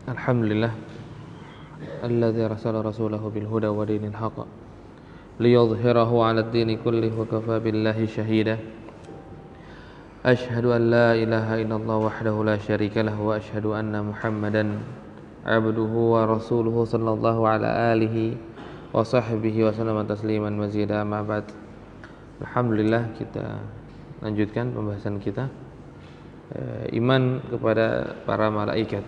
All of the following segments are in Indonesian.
Alhamdulillah alladzi arsala rasulahu bil huda wa dinil haqq liyudhhirahu 'ala ad-dini kullih wa kafa billahi shahida. Asyhadu an la ilaha illallah wahdahu la syarika lahu wa asyhadu anna Muhammadan 'abduhu wa rasuluhu sallallahu ala alihi wa sahbihi wa sallama tasliman mazida ma ba'd. Alhamdulillah, kita lanjutkan pembahasan kita iman kepada para malaikat.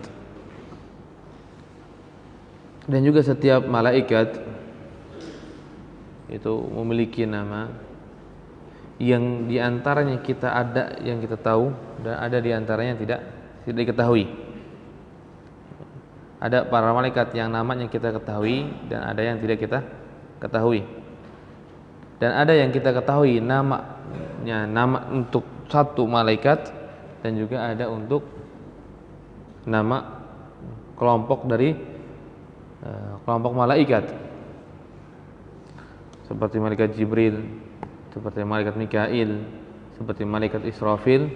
Dan juga setiap malaikat itu memiliki nama yang diantaranya kita ada yang kita tahu dan ada diantaranya tidak diketahui. Ada para malaikat yang namanya kita ketahui dan ada yang tidak kita ketahui. Dan ada yang kita ketahui namanya, nama untuk satu malaikat, dan juga ada untuk nama kelompok dari kelompok malaikat, seperti malaikat Jibril, seperti malaikat Mikail, seperti malaikat Israfil.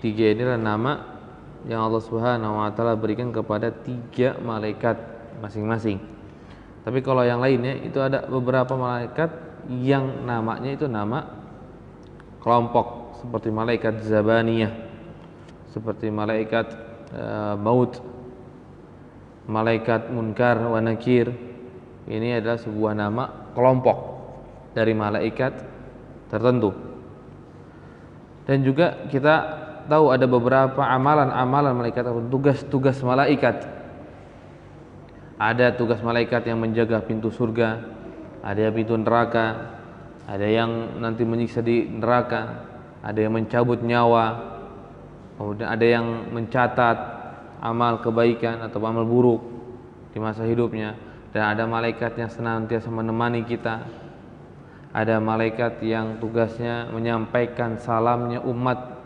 Tiga ini adalah nama yang Allah Subhanahu wa taala berikan kepada tiga malaikat masing-masing. Tapi kalau yang lainnya itu ada beberapa malaikat yang namanya itu nama kelompok, seperti malaikat Zabaniyah, seperti malaikat Maut, malaikat Munkar wa Nakir. Ini adalah sebuah nama kelompok dari malaikat tertentu. Dan juga kita tahu ada beberapa amalan-amalan malaikat atau tugas-tugas malaikat. Ada tugas malaikat yang menjaga pintu surga, ada yang pintu neraka, ada yang nanti menyiksa di neraka, ada yang mencabut nyawa, kemudian ada yang mencatat amal kebaikan atau amal buruk di masa hidupnya. Dan ada malaikat yang senantiasa menemani kita. Ada malaikat yang tugasnya menyampaikan salamnya umat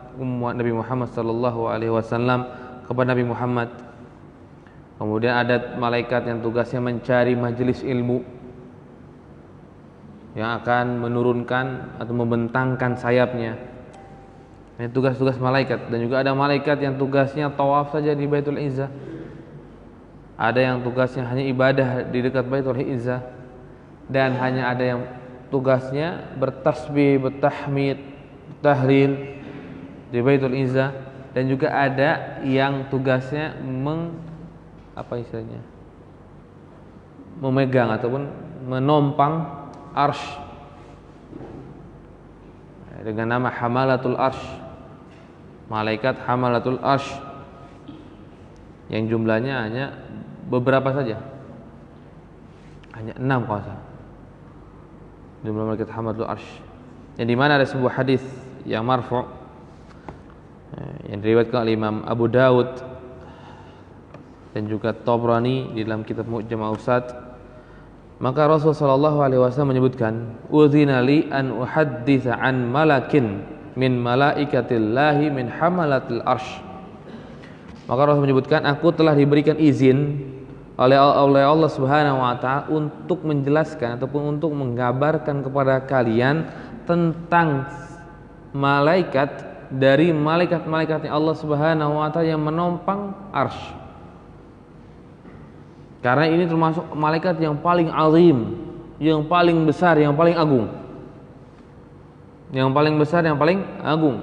Nabi Muhammad sallallahu alaihi wasallam kepada Nabi Muhammad. Kemudian ada malaikat yang tugasnya mencari majelis ilmu yang akan menurunkan atau membentangkan sayapnya. Ini tugas-tugas malaikat. Dan juga ada malaikat yang tugasnya tawaf saja di Baitul Izzah. Ada yang tugasnya hanya ibadah di dekat Baitul Izzah. Dan hanya ada yang tugasnya bertasbih, bertahmid, tahlil di Baitul Izzah. Dan juga ada yang tugasnya memegang ataupun menompang arsy dengan nama Hamalatul Arsy. Malaikat Hamalatul Arsy yang jumlahnya hanya beberapa saja, hanya 6 kalau salah jumlah malaikat Hamalatul Arsy. Yang dimana ada sebuah hadis yang marfu' yang diriwayatkan oleh Imam Abu Daud dan juga Tabrani di dalam kitab Mu'jam Awsat. Maka Rasulullah sallallahu alaihi wasallam menyebutkan, "Udzina li an uhadditsa an malakin min malaikatillahi min hamalatil arsy." Maka Rasul menyebutkan, aku telah diberikan izin oleh Allah Subhanahu wa taala untuk menjelaskan ataupun untuk menggabarkan kepada kalian tentang malaikat dari malaikat-malaikatnya Allah Subhanahu wa taala yang menompang arsy. Karena ini termasuk malaikat yang paling azim, yang paling besar, yang paling agung. Yang paling besar, yang paling agung.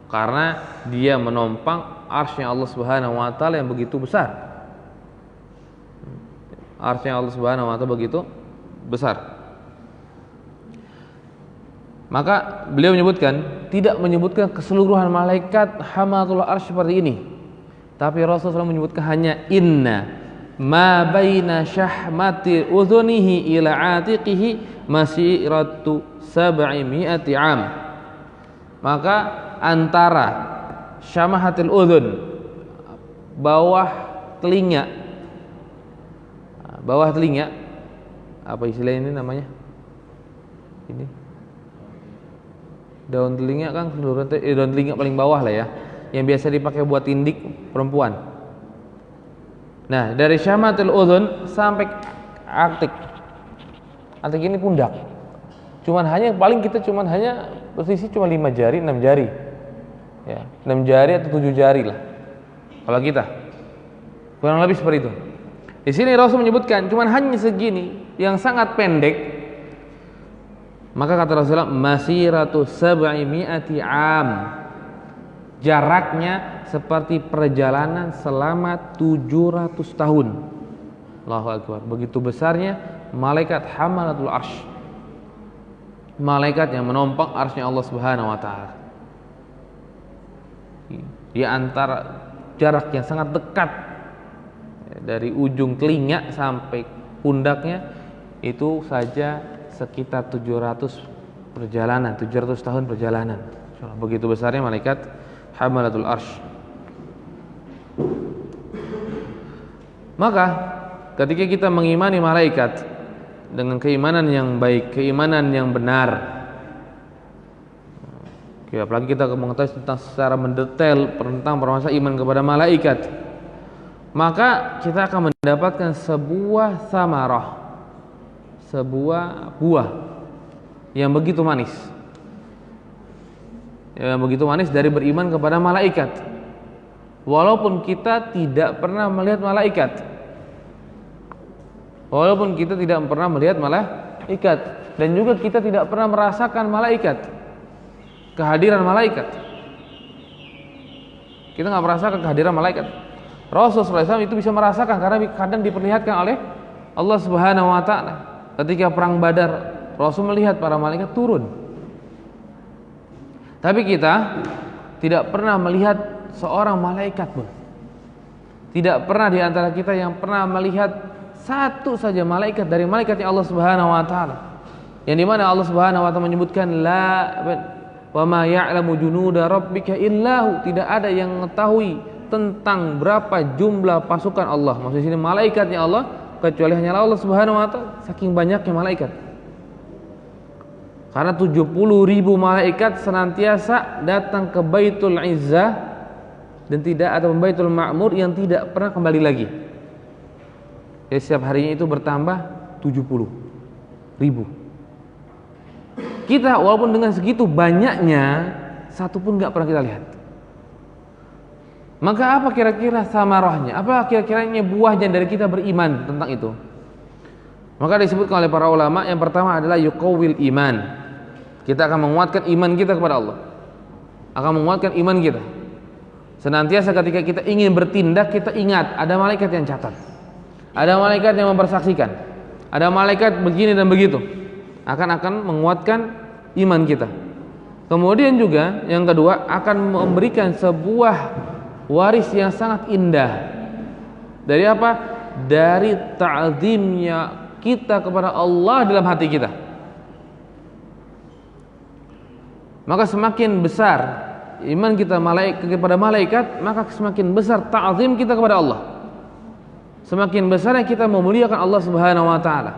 Karena dia menompang arsy Allah Subhanahu wa taala yang begitu besar. Arsy Allah Subhanahu wa taala begitu besar. Maka beliau menyebutkan, tidak menyebutkan keseluruhan malaikat Hamalatul Arsy seperti ini. Tapi Rasulullah SAW menyebutkan hanya inna ma baina syahmati udhunihi ila atiqihi masiratu 700 am. Maka antara syamahatil udhun, bawah telinga, apa istilah ini namanya? Ini daun telinga kan, daun telinga paling bawah lah ya, yang biasa dipakai buat tindik perempuan. Nah, dari syamatul udhun sampai atik. Atik ini pundak. Cuman hanya posisi cuma 5 jari, 6 jari. Ya, 6 jari atau 7 jari lah. Kalau kita Kurang lebih seperti itu. Di sini Rasul menyebutkan cuman hanya segini yang sangat pendek. Maka kata Rasulullah masiratu sab'i mi'ati am. Jaraknya seperti perjalanan selama 700 tahun. Allahu Akbar. Begitu besarnya malaikat hamalatul arsy. Malaikat yang menompang arsy-Nya Allah Subhanahu wa taala. Di antara jarak yang sangat dekat dari ujung telinga sampai pundaknya itu saja sekitar 700 perjalanan, 700 tahun perjalanan. Begitu besarnya malaikat hamalatul arsy. Maka ketika kita mengimani malaikat dengan keimanan yang baik, keimanan yang benar, apalagi kita mengetahui tentang secara mendetail tentang permasalahan iman kepada malaikat, maka kita akan mendapatkan sebuah samarah, sebuah buah yang begitu manis, yang begitu manis dari beriman kepada malaikat. Walaupun kita tidak pernah melihat malaikat, walaupun kita tidak pernah melihat malaikat, dan juga kita tidak pernah merasakan malaikat, kehadiran malaikat, kita nggak merasakan kehadiran malaikat. Rasulullah SAW itu bisa merasakan karena kadang diperlihatkan oleh Allah Subhanahu Wa Taala. Ketika perang Badar, Rasul melihat para malaikat turun. Tapi kita tidak pernah melihat seorang malaikat pun. Tidak pernah di antara kita yang pernah melihat satu saja malaikat dari malaikatnya Allah Subhanahu Wa Taala. Yang dimana Allah Subhanahu Wa Taala menyebutkan wa ma ya'lamu junuda rabbika illahu, tidak ada yang mengetahui tentang berapa jumlah pasukan Allah. Maksudnya sini malaikatnya Allah kecuali hanya Allah Subhanahu Wa Taala, saking banyaknya malaikat. Karena 70.000 malaikat senantiasa datang ke Baitul Izzah dan tidak ada Baitul Ma'mur yang tidak pernah kembali lagi. Ya, setiap harinya itu bertambah 70.000. Kita walaupun dengan segitu banyaknya, satu pun gak pernah kita lihat. Maka apa kira-kira samarahnya? Apa kira-kiranya buahnya dari kita beriman tentang itu? Maka disebutkan oleh para ulama, yang pertama adalah yuqawwil iman. Kita akan menguatkan iman kita kepada Allah, akan menguatkan iman kita. Senantiasa ketika kita ingin bertindak, kita ingat ada malaikat yang catat, ada malaikat yang mempersaksikan, ada malaikat begini dan begitu. Akan menguatkan iman kita. Kemudian juga yang kedua, akan memberikan sebuah waris yang sangat indah. Dari apa? Dari ta'zimnya kita kepada Allah dalam hati kita. Maka semakin besar iman kita kepada malaikat, maka semakin besar ta'zim kita kepada Allah. Semakin besarnya kita memuliakan Allah Subhanahu Wa Taala.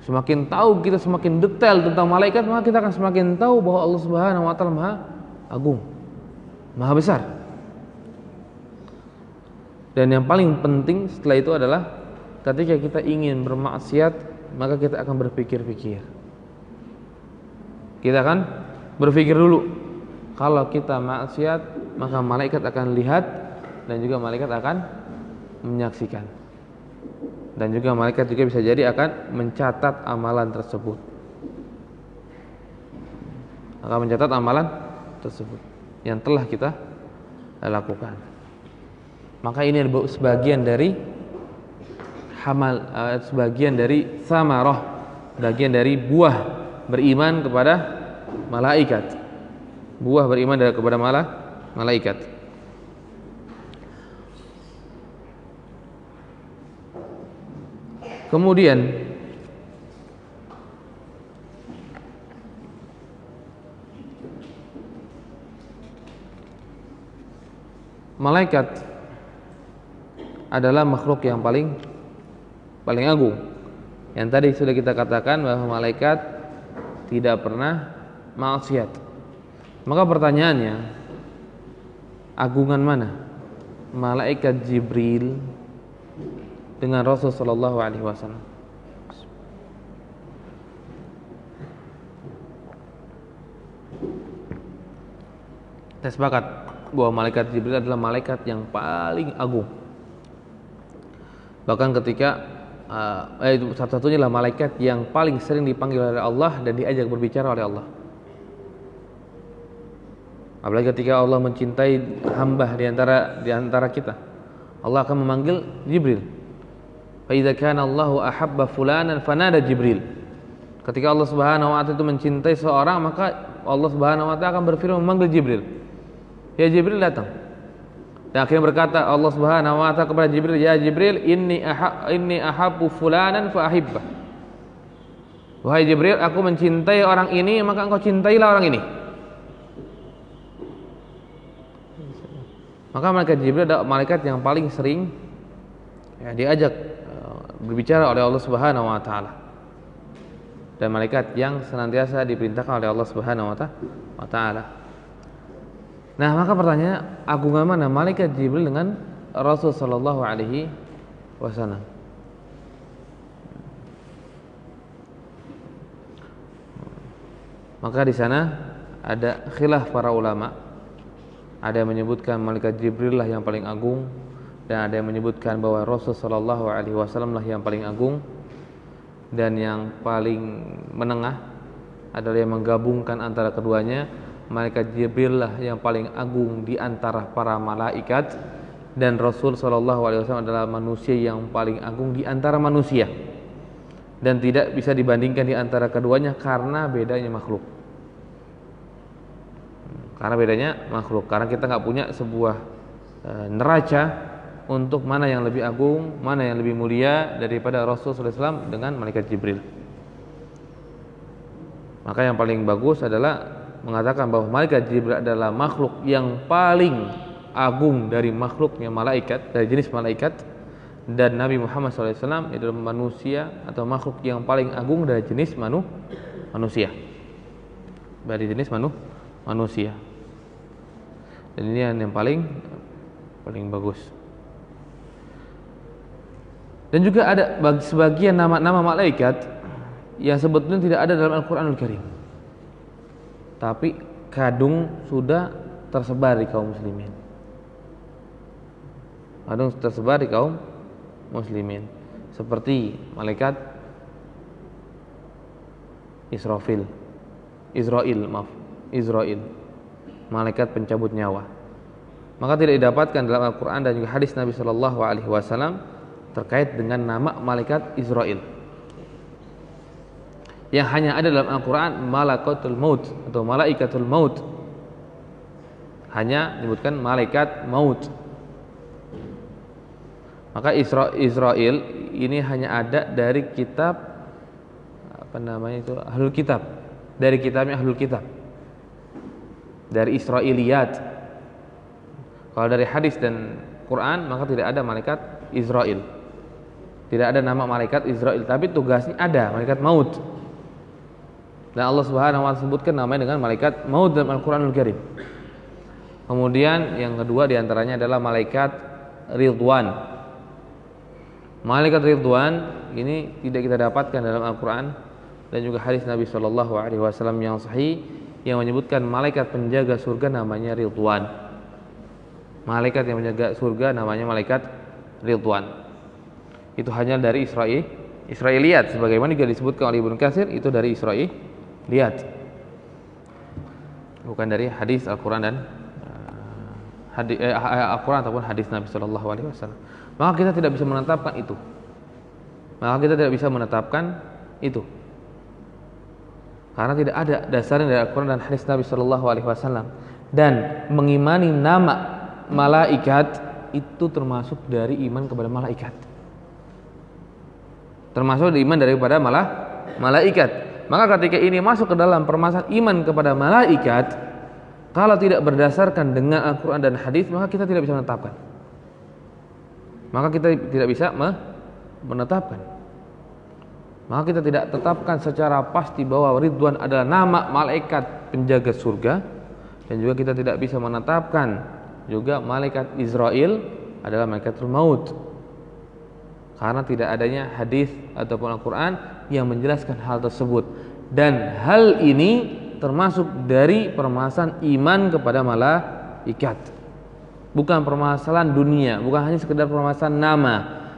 Semakin tahu kita, semakin detail tentang malaikat, maka kita akan semakin tahu bahwa Allah Subhanahu Wa Taala Maha Agung, Maha Besar. Dan yang paling penting setelah itu adalah ketika kita ingin bermaksiat, maka kita akan berpikir-pikir. Kita akan berpikir dulu. Kalau kita maksiat, maka malaikat akan lihat dan juga malaikat akan menyaksikan. Dan juga malaikat juga bisa jadi akan mencatat amalan tersebut. Akan mencatat amalan tersebut yang telah kita lakukan. Maka ini sebagian dari sebagian dari samarah, bagian dari buah beriman kepada malaikat. Buah beriman kepada malaikat. Kemudian malaikat adalah makhluk yang paling agung. Yang tadi sudah kita katakan bahwa malaikat tidak pernah maksiat. Maka pertanyaannya, agungan mana? Malaikat Jibril dengan Rasul sallallahu alaihi wasallam? Kita sepakat bahwa malaikat Jibril adalah malaikat yang paling agung. Bahkan ketika itu satu-satunya adalah malaikat yang paling sering dipanggil oleh Allah dan diajak berbicara oleh Allah. Apalagi ketika Allah mencintai hamba di antara kita, Allah akan memanggil Jibril. Fa idza kana Allahu ahabba fulanan fanada Jibril. Ketika Allah Subhanahu wa taala itu mencintai seorang, maka Allah Subhanahu wa taala akan berfirman memanggil Jibril. Ya Jibril, datang. Dan akhirnya berkata Allah Subhanahu wa taala kepada Jibril, ya Jibril, inni ahabbu fulanan fa ahibbah. Wahai Jibril, aku mencintai orang ini, maka engkau cintailah orang ini. Maka malaikat Jibril adalah malaikat yang paling sering diajak berbicara oleh Allah Subhanahu wa taala. Dan malaikat yang senantiasa diperintahkan oleh Allah Subhanahu wa taala. Nah, maka pertanyaan, agungan mana malaikat Jibril dengan Rasul sallallahu alaihi wasallam? Maka di sana ada khilaf para ulama. Ada yang menyebutkan malaikat Jibril lah yang paling agung, dan ada yang menyebutkan bahwa Rasul sallallahu alaihi wasallam lah yang paling agung, dan yang paling menengah adalah yang menggabungkan antara keduanya. Malaikat Jibril lah yang paling agung di antara para malaikat, dan Rasul sallallahu alaihi wasallam adalah manusia yang paling agung di antara manusia, dan tidak bisa dibandingkan di antara keduanya karena bedanya makhluk. Karena kita nggak punya sebuah neraca untuk mana yang lebih agung, mana yang lebih mulia daripada Rasul sallallahu alaihi wasallam dengan malaikat Jibril. Maka yang paling bagus adalah mengatakan bahwa malaikat Jibril adalah makhluk yang paling agung dari makhluknya malaikat, dari jenis malaikat, dan Nabi Muhammad sallallahu alaihi wasallam adalah manusia atau makhluk yang paling agung dari jenis manusia. Dari jenis manusia. Dan ini yang paling bagus. Dan juga ada sebagian nama-nama malaikat yang sebetulnya tidak ada dalam Al-Qur'anul Karim, tapi kadung sudah tersebar di kaum muslimin. Seperti malaikat Israil, malaikat pencabut nyawa. Maka tidak didapatkan dalam Al-Qur'an dan juga hadis Nabi sallallahu alaihi wasallam terkait dengan nama malaikat Israil. Yang hanya ada dalam Al-Qur'an malakatul maut atau malaikatul maut. Hanya disebutkan malaikat maut. Maka Israil ini hanya ada dari kitab Ahlul Kitab. Dari kitabnya Ahlul Kitab. Dari Israiliyat. Kalau dari hadis dan Quran maka tidak ada malaikat Israil. Tidak ada nama malaikat Israil, tapi tugasnya ada, malaikat maut. Dan Allah Subhanahu wa taala sebutkan namanya dengan malaikat maut dalam Al-Qur'anul Karim. Kemudian yang kedua diantaranya adalah malaikat Ridwan. Malaikat Ridwan ini tidak kita dapatkan dalam Al-Qur'an dan juga hadis Nabi sallallahu alaihi wasallam yang sahih yang menyebutkan malaikat penjaga surga namanya Ridwan. Malaikat yang menjaga surga namanya malaikat Ridwan. Itu hanya dari Israiliyat, sebagaimana juga disebutkan oleh Ibnu Katsir, itu dari Israiliyat, bukan dari hadis Al-Quran dan Al-Quran ataupun hadis Nabi Sallallahu Alaihi Wasallam. Maka kita tidak bisa menetapkan itu, karena tidak ada dasarnya dari Al-Quran dan hadis Nabi Sallallahu Alaihi Wasallam. Dan mengimani nama malaikat itu termasuk dari iman kepada malaikat, termasuk iman daripada malaikat. Maka ketika ini masuk ke dalam permasalahan iman kepada malaikat, kalau tidak berdasarkan dengan Al-Quran dan hadis, maka kita tidak bisa menetapkan. Maka kita tidak tetapkan secara pasti bahwa Ridwan adalah nama malaikat penjaga surga, dan juga kita tidak bisa menetapkan juga malaikat Israil adalah malaikatul maut, karena tidak adanya hadis ataupun Al-Quran yang menjelaskan hal tersebut. Dan hal ini termasuk dari permasalahan iman kepada malaikat. Bukan permasalahan dunia, bukan hanya sekedar permasalahan nama,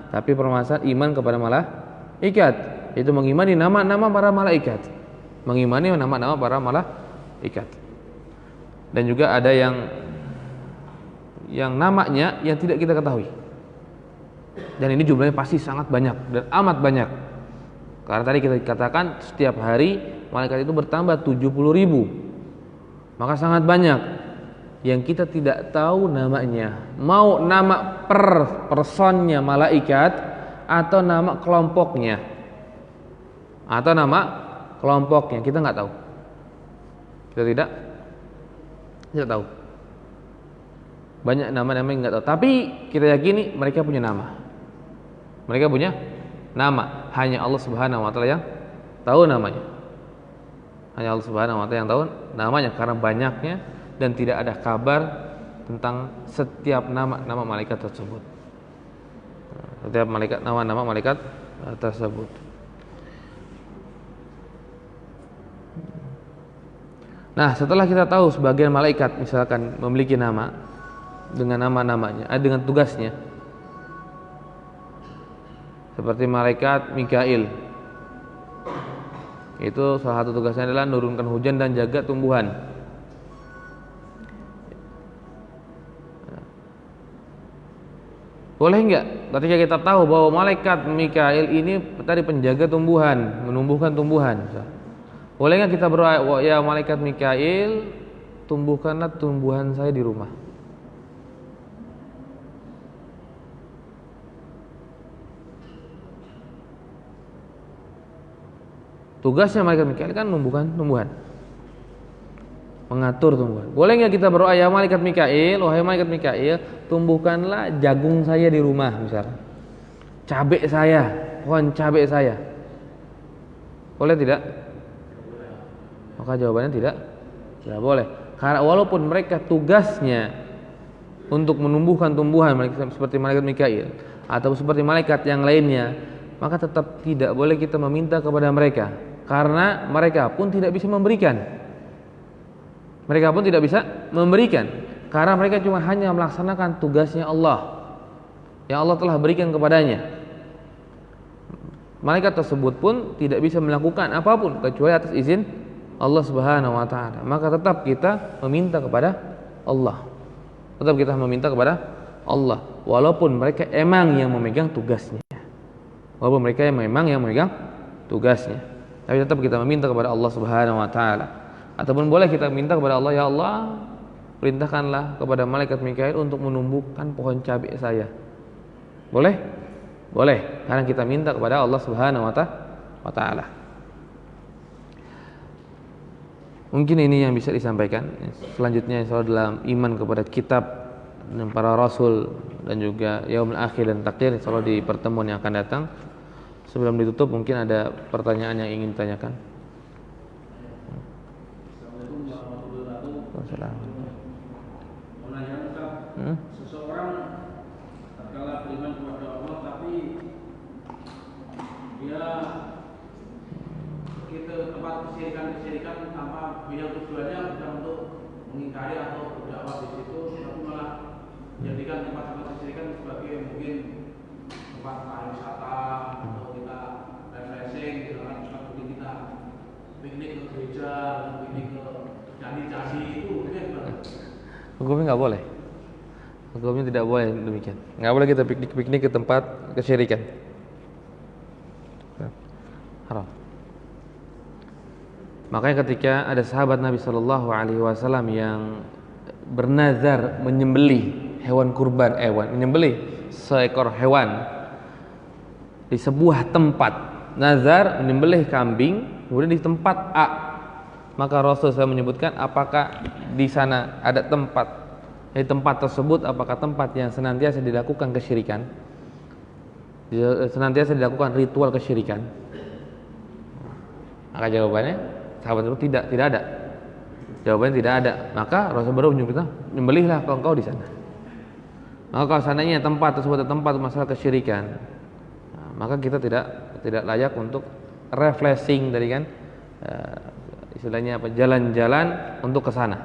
tapi permasalahan iman kepada malaikat. Itu mengimani nama-nama para malaikat. Mengimani nama-nama para malaikat. Dan juga ada yang namanya yang tidak kita ketahui. Dan ini jumlahnya pasti sangat banyak dan amat banyak. Karena tadi kita katakan setiap hari malaikat itu bertambah 70.000. Maka sangat banyak yang kita tidak tahu namanya. Mau nama personnya malaikat atau nama kelompoknya. Atau nama kelompoknya kita nggak tahu. Kita tidak tahu. Banyak nama-nama yang nggak tahu. Tapi kita yakini mereka punya nama. Mereka punya nama. Hanya Allah Subhanahu Wa Taala yang tahu namanya. Hanya Allah Subhanahu Wa Taala yang tahu namanya karena banyaknya dan tidak ada kabar tentang setiap nama malaikat tersebut. Setiap nama malaikat tersebut. Nah, setelah kita tahu sebagian malaikat misalkan memiliki nama dengan nama-namanya, dengan tugasnya. Seperti malaikat Mikail. Itu salah satu tugasnya adalah menurunkan hujan dan jaga tumbuhan. Boleh enggak ketika kita tahu bahwa malaikat Mikail ini tadi penjaga tumbuhan, menumbuhkan tumbuhan. Boleh enggak kita berdoa, ya malaikat Mikail, tumbuhkanlah tumbuhan saya di rumah. Tugasnya malaikat Mikail kan menumbuhkan tumbuhan, mengatur tumbuhan. Boleh nggak kita berdoa, ya malaikat Mikail, wahai malaikat Mikail, tumbuhkanlah jagung saya di rumah, misalnya cabai saya, pohon cabai saya. Boleh tidak? Maka jawabannya tidak boleh. Karena walaupun mereka tugasnya untuk menumbuhkan tumbuhan seperti malaikat Mikail atau seperti malaikat yang lainnya, maka tetap tidak boleh kita meminta kepada mereka, karena mereka pun tidak bisa memberikan. Mereka pun tidak bisa memberikan karena mereka cuma hanya melaksanakan tugasnya Allah yang Allah telah berikan kepadanya. Malaikat tersebut pun tidak bisa melakukan apapun kecuali atas izin Allah Subhanahu wa taala. Maka tetap kita meminta kepada Allah. Tetap kita meminta kepada Allah walaupun mereka emang yang memegang tugasnya. Walaupun mereka memang yang memegang tugasnya. Tapi tetap kita meminta kepada Allah Subhanahu wa taala. Ataupun boleh kita minta kepada Allah, ya Allah, perintahkanlah kepada malaikat Mikail untuk menumbuhkan pohon cabai saya. Boleh? Boleh, karena kita minta kepada Allah Subhanahu wa taala. Mungkin ini yang bisa disampaikan. Selanjutnya insyaallah dalam iman kepada kitab dan para rasul dan juga yaumul akhir dan takdir, insyaallah di pertemuan yang akan datang. Sebelum ditutup mungkin ada pertanyaan yang ingin ditanyakan. Seseorang tatkala beriman kepada Allah tapi dia kita tempat kesyirikan tanpa yang tujuannya bukan untuk mengingkari atau berdakwah di situ, tapi malah menjadikan tempat-tempat kesyirikan sebagai mungkin tempat pariwisata atau kita refreshing, seperti kita piknik ke gereja, piknik ke candi-candi itu mungkin hukumnya nggak boleh. Hukumnya tidak boleh demikian. Nggak boleh kita piknik ke tempat kesyirikan. Haram. Makanya ketika ada sahabat Nabi Shallallahu Alaihi Wasallam yang bernazar menyembelih hewan kurban, menyembelih seekor hewan di sebuah tempat, nazar menyembelih kambing, kemudian di tempat A, maka Rasul saya menyebutkan apakah di sana ada tempat, di tempat tersebut apakah tempat yang senantiasa dilakukan kesyirikan, senantiasa dilakukan ritual kesyirikan. Maka jawabannya sahabat itu tidak ada. Jawabannya tidak ada. Maka Rasul baru menyebutkan, nyembelihlah engkau di sana. Maka kalau seandainya tempat tersebut adalah tempat masalah kesyirikan, maka kita tidak layak untuk refreshing tadi kan, istilahnya apa, jalan-jalan untuk ke sana.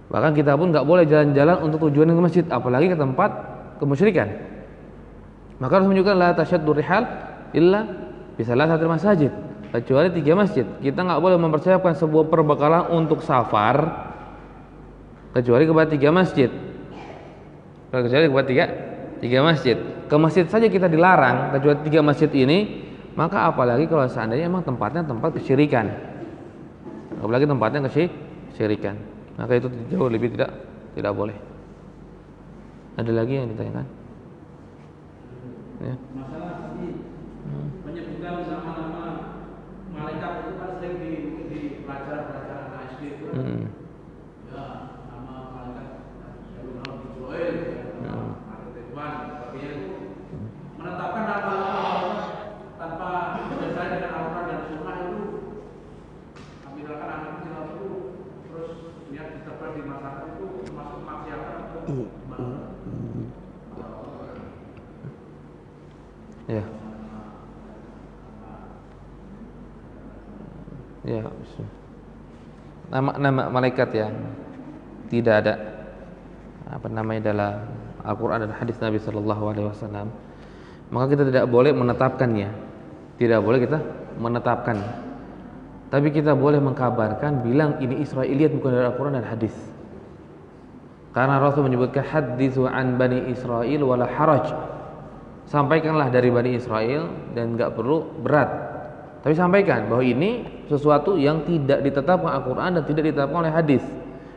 Bahkan kita pun nggak boleh jalan-jalan untuk tujuan ke masjid, apalagi ke tempat kemusyrikan. Maka harus menunjukkan la tasyaddu rihal illa bi salasatil masajid, kecuali 3 masjid. Kita nggak boleh mempersiapkan sebuah perbekalan untuk safar kecuali kepada 3 masjid. Kecuali kepada tiga masjid. Ke masjid saja kita dilarang kecuali 3 masjid ini, maka apalagi kalau seandainya emang tempatnya tempat kesyirikan. Apalagi tempatnya kesyirikan. Maka itu jauh lebih tidak boleh. Ada lagi yang ditanyakan? Ya. Masalah tadi menyebutkan nama-nama malaikat itu kan sering di pelajaran SD itu kan. Ya, nama malaikat Jalul Jibril, ada Ridwan, sebagainya itu menetapkan nama tanpa berdasarkan dengan Al-Quran dan Sunnah itu. Misalkan anak kecil itu terus niat diterapkan di masyarakat itu termasuk maksiat atau gimana? Ya. Ya, nama malaikat yang tidak ada dalam Al-Quran dan hadis Nabi Sallallahu Alaihi Wasallam, maka kita tidak boleh menetapkannya. Tidak boleh kita menetapkannya. Tapi kita boleh mengkabarkan, bilang ini Israiliyat bukan dari Al-Quran dan hadis. Karena Rasul menyebutkan haditsu an bani Israil wala haraj. Sampaikanlah dari Bani Israel dan enggak perlu berat. Tapi sampaikan bahwa ini sesuatu yang tidak ditetapkan Al-Quran dan tidak ditetapkan oleh hadis.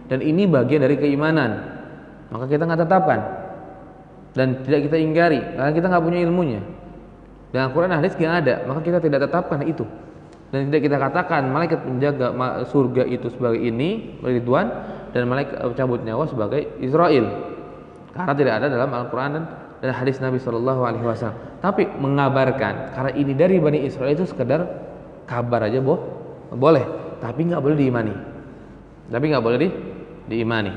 Dan ini bagian dari keimanan. Maka kita enggak tetapkan. Dan tidak kita ingkari karena kita enggak punya ilmunya. Dan Al-Quran dan hadis enggak ada, maka kita tidak tetapkan itu. Dan tidak kita katakan malaikat penjaga surga itu sebagai ini, Ridwan, dan malaikat cabut nyawa sebagai Israel. Karena tidak ada dalam Al-Quran dan hadis Nabi Shallallahu Alaihi Wasallam. Tapi mengabarkan karena ini dari Bani Israel itu sekedar kabar aja boleh, tapi nggak boleh diimani. Diimani.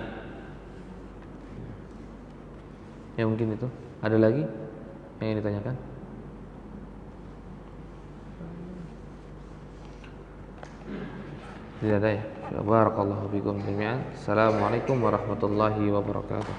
Ya mungkin itu. Ada lagi yang ingin ditanyakan? Tidak ada ya. Barakallahu fikum jami'an. Assalamualaikum warahmatullahi wabarakatuh.